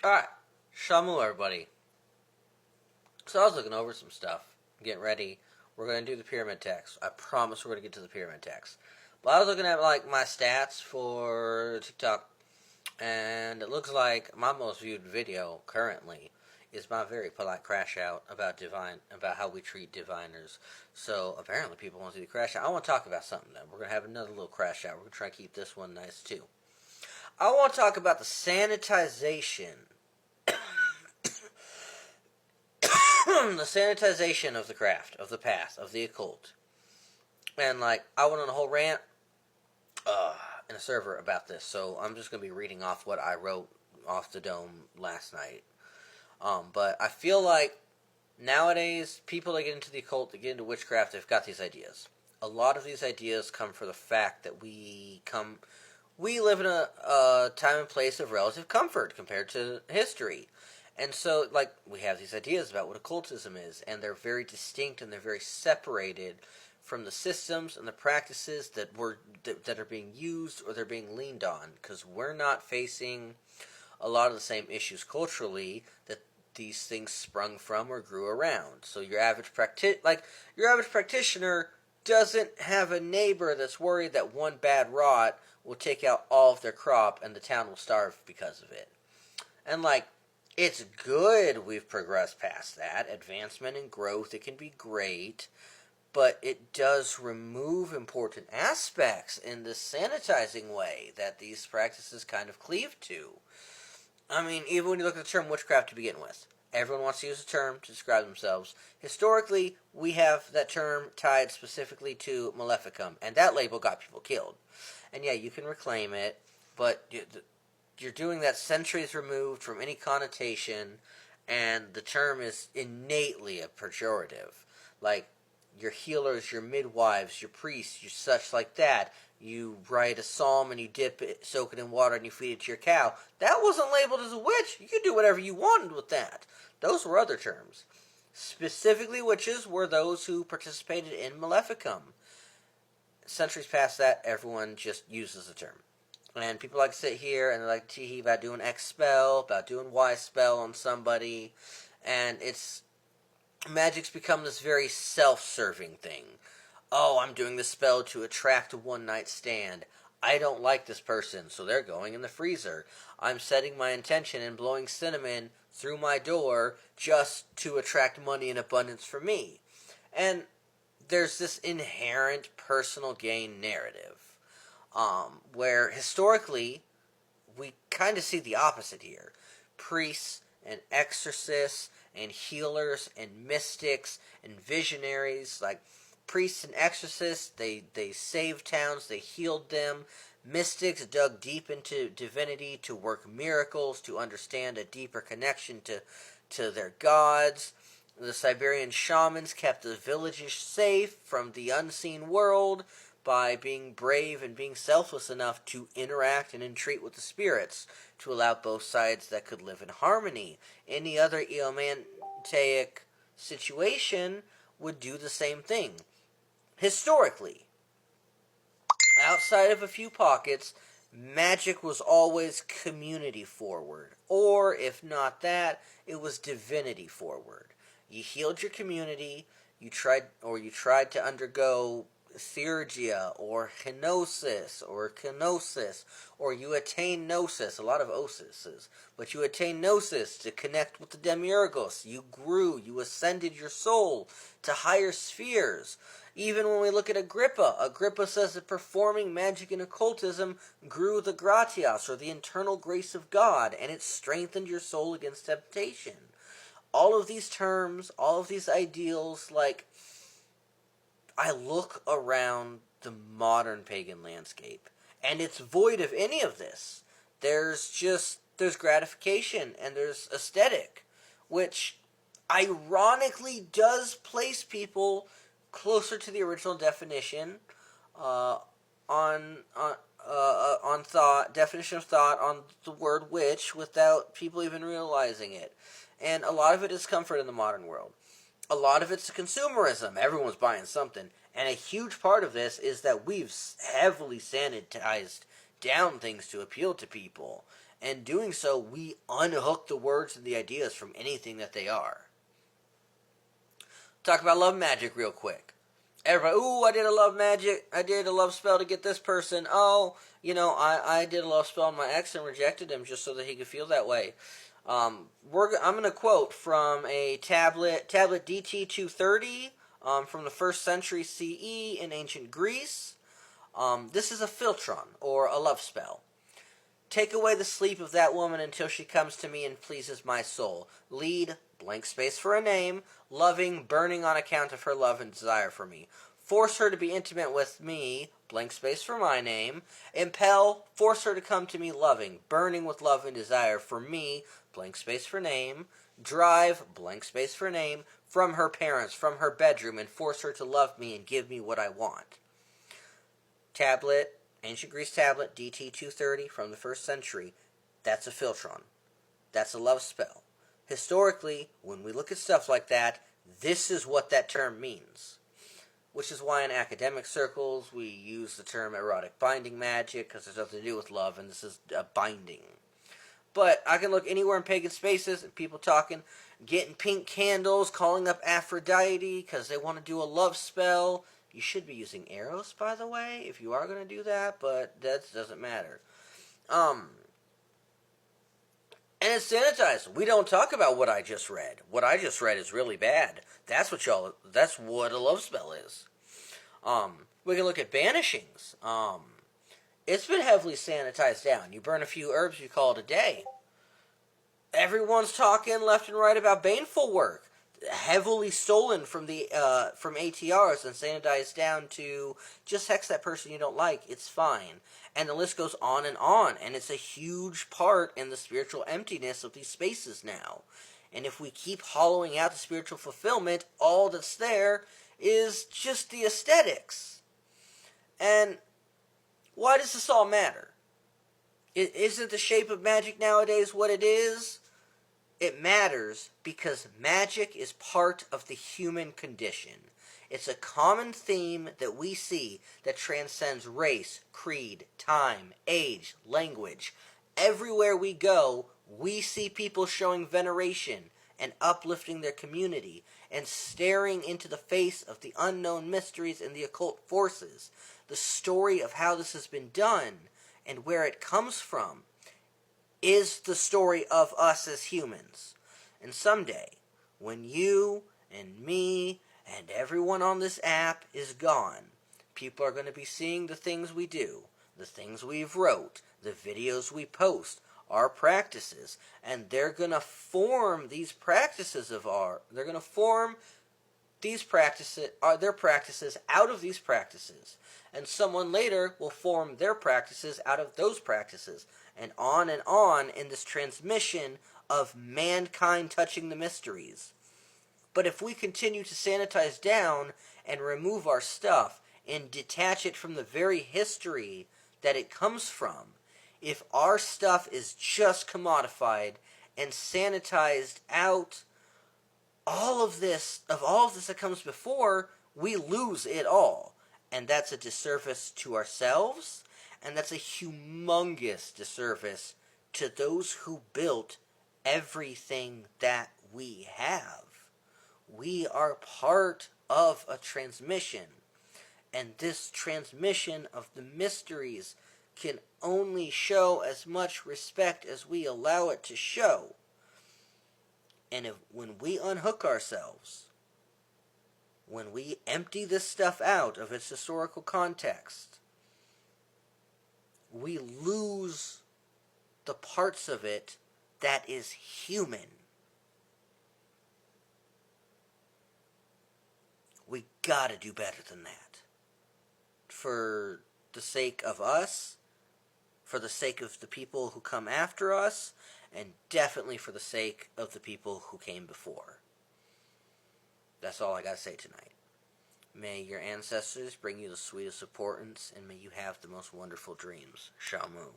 Alright, Shamu everybody. So I was looking over some stuff, getting ready. We're going to do the pyramid text. I promise we're going to get to the pyramid text. But I was looking at like my stats for TikTok, and it looks like my most viewed video currently is my very polite crash out about how we treat diviners. So apparently people want to see the crash out. I want to talk about something then. We're going to have another little crash out. We're going to try to keep this one nice too. I want to talk about the sanitization the sanitization of the craft, of the path, of the occult. And, like, I went on a whole rant in a server about this, so I'm just going to be reading off what I wrote off the dome last night. But I feel like nowadays, people that get into the occult, that get into witchcraft, they've got these ideas. A lot of these ideas come from the fact that we live in a time and place of relative comfort compared to history. And so, like, we have these ideas about what occultism is, and they're very distinct and they're very separated from the systems and the practices that are being used or they're being leaned on, because we're not facing a lot of the same issues culturally that these things sprung from or grew around. So your average practitioner doesn't have a neighbor that's worried that one bad rot will take out all of their crop and the town will starve because of it. And like, it's good we've progressed past that. Advancement and growth, it can be great, but it does remove important aspects in the sanitizing way that these practices kind of cleave to. I mean, even when you look at the term witchcraft to begin with, everyone wants to use a term to describe themselves. Historically, we have that term tied specifically to maleficum, and that label got people killed. And yeah, you can reclaim it, but you're doing that centuries removed from any connotation, and the term is innately a pejorative. Like, your healers, your midwives, your priests, your such like that. You write a psalm and you dip it, soak it in water, and you feed it to your cow. That wasn't labeled as a witch. You could do whatever you wanted with that. Those were other terms. Specifically, witches were those who participated in maleficum. Centuries past that, everyone just uses the term. And people like to sit here and they like to tee about doing X spell, about doing Y spell on somebody. And magic's become this very self-serving thing. Oh, I'm doing this spell to attract a one-night stand. I don't like this person, so they're going in the freezer. I'm setting my intention and blowing cinnamon through my door just to attract money in abundance for me. And there's this inherent personal gain narrative, where historically we kind of see the opposite here. Priests and exorcists and healers and mystics and visionaries, like priests and exorcists, they saved towns, they healed them. Mystics dug deep into divinity to work miracles, to understand a deeper connection to their gods. The Siberian shamans kept the villages safe from the unseen world by being brave and being selfless enough to interact and entreat with the spirits, to allow both sides that could live in harmony. Any other eomantaic situation would do the same thing. Historically, outside of a few pockets, magic was always community forward, or if not that, it was divinity forward. You healed your community, you tried to undergo theurgia or kenosis or kenosis, or you attain gnosis, a lot of osises, but you attain gnosis to connect with the demiurgos. You grew, you ascended your soul to higher spheres. Even when we look at Agrippa says that performing magic and occultism grew the gratias, or the internal grace of God, and it strengthened your soul against temptation. All of these terms, all of these ideals, like, I look around the modern pagan landscape, and it's void of any of this. There's gratification, and there's aesthetic, which ironically does place people closer to the original definition, on thought, definition of thought on the word witch, without people even realizing it. And a lot of it is comfort in the modern world. A lot of it's consumerism. Everyone's buying something. And a huge part of this is that we've heavily sanitized down things to appeal to people. And doing so, we unhook the words and the ideas from anything that they are. Talk about love magic real quick. Everybody, ooh, I did a love magic. I did a love spell to get this person. Oh, I did a love spell on my ex and rejected him just so that he could feel that way. I'm going to quote from a tablet DT-230 from the 1st century CE in ancient Greece. This is a philtron, or a love spell. Take away the sleep of that woman until she comes to me and pleases my soul. Lead, blank space for a name, loving, burning on account of her love and desire for me. Force her to be intimate with me, blank space for my name. Impel, force her to come to me loving, burning with love and desire for me, blank space for name. Drive, blank space for name, from her parents, from her bedroom, and force her to love me and give me what I want. Tablet, Ancient Greece tablet, DT-230 from the 1st century. That's a philtron. That's a love spell. Historically, when we look at stuff like that, this is what that term means. Which is why in academic circles we use the term erotic binding magic, because there's nothing to do with love, and this is a binding. But I can look anywhere in pagan spaces and people talking, getting pink candles, calling up Aphrodite because they want to do a love spell. You should be using arrows, by the way, if you are going to do that, but that doesn't matter. And it's sanitized. We don't talk about what I just read. What I just read is really bad. That's what a love spell is. We can look at banishings. It's been heavily sanitized down. You burn a few herbs, you call it a day. Everyone's talking left and right about baneful work. Heavily stolen from from ATRs and sanitized down to just hex that person you don't like. It's fine. And the list goes on, and it's a huge part in the spiritual emptiness of these spaces now. And if we keep hollowing out the spiritual fulfillment, all that's there is just the aesthetics. And why does this all matter? Isn't the shape of magic nowadays what it is? It matters because magic is part of the human condition. It's a common theme that we see that transcends race, creed, time, age, language. Everywhere we go, we see people showing veneration and uplifting their community and staring into the face of the unknown mysteries and the occult forces. The story of how this has been done and where it comes from is the story of us as humans. And someday, when you and me and everyone on this app is gone, people are going to be seeing the things we do, the things we've wrote, the videos we post, our practices, and they're going to form these practices they're going to form these practices, their practices out of these practices. And someone later will form their practices out of those practices. And on in this transmission of mankind touching the mysteries. But if we continue to sanitize down and remove our stuff and detach it from the very history that it comes from, if our stuff is just commodified and sanitized out all of this that comes before, we lose it all. And that's a disservice to ourselves, and that's a humongous disservice to those who built everything that we have. We are part of a transmission, and this transmission of the mysteries can only show as much respect as we allow it to show. And when we unhook ourselves, when we empty this stuff out of its historical context, we lose the parts of it that is human. We gotta do better than that. For the sake of us, for the sake of the people who come after us, and definitely for the sake of the people who came before. That's all I gotta say tonight. May your ancestors bring you the sweetest of portents, and may you have the most wonderful dreams. Shamu.